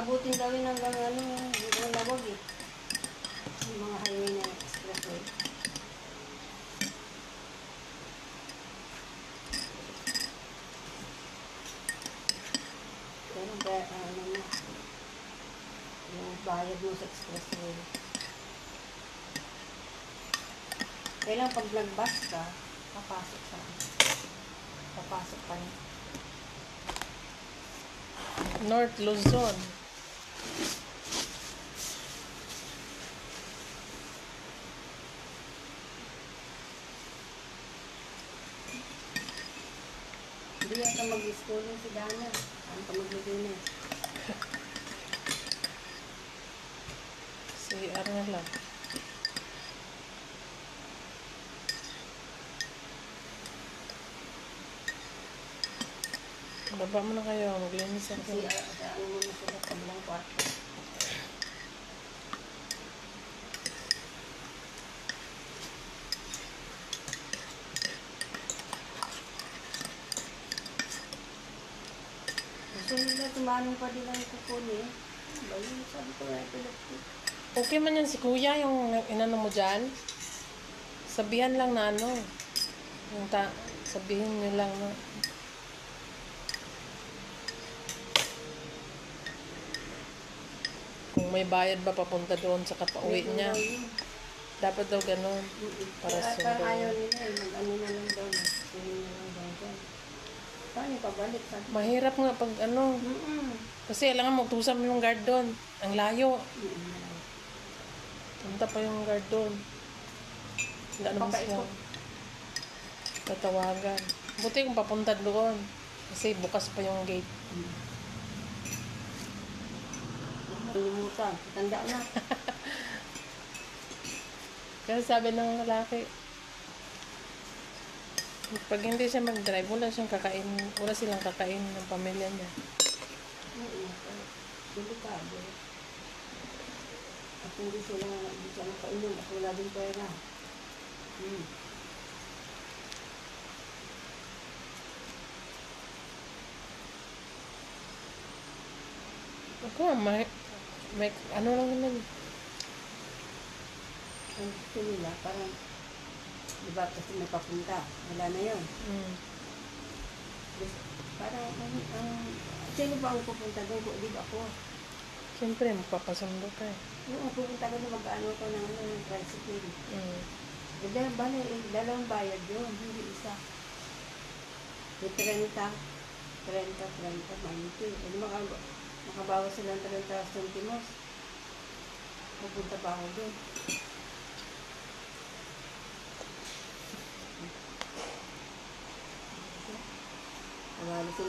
abutin daw yun hanggang ano, hanggang Lawag eh. Yung mga highway na expressway. Pero ano na, yung bayad mo sa expressway. Kailan pag nag-bus ka, papasok pa niya. North Luzon. Hindi yata mag-schooling si Dana. Ano ka maglilinis? Si Arnella. Baba mo na kayo. Maglinis ako. Kasi ano mo na sila sa bilang kwarto. Gusto nila tumanong pa din ang kukunin. Ba yun? Sabi ko na epileptic. Okay man yan si kuya, yung inano mo dyan. Sabihan lang na ano. Sabihin nyo lang na. Kung may bayad ba papunta doon sa kapauwi niya. Dapat daw ganun. Para Parang sundo. ayaw nila eh. Mag-ano na lang daw. Mag-swimming na lang daw dyan. Paano pabalik? Mahirap nga pag ano. Kasi alangan magtusam yung guard doon. Ang layo. Punta pa yung guard doon. Wala naman siya. Tatawagan. Buti kung papunta doon. Kasi bukas pa yung gate. Limutan. Tanda na. Kasi sabi ng lalaki, pag hindi siya mag-drive, wala silang kakain ng pamilya niya. Delikado. At hindi siya nakainom at wala din pera. Ako, may ano lang naman. Ang gusto nila, parang, di ba, kasi may papunta. Wala na yun. Parang, sino ba ang pupunta doon? Di ba ako? Siyempre, magpapasundo ka eh. Oo, pupunta ko na mag-ano ko ng tricycle. Bale, dalawang bayad yun, hindi isa. May 30, 20. Makabawas sila ng 30 centimos. Pupunta pa ako doon. Wala sila.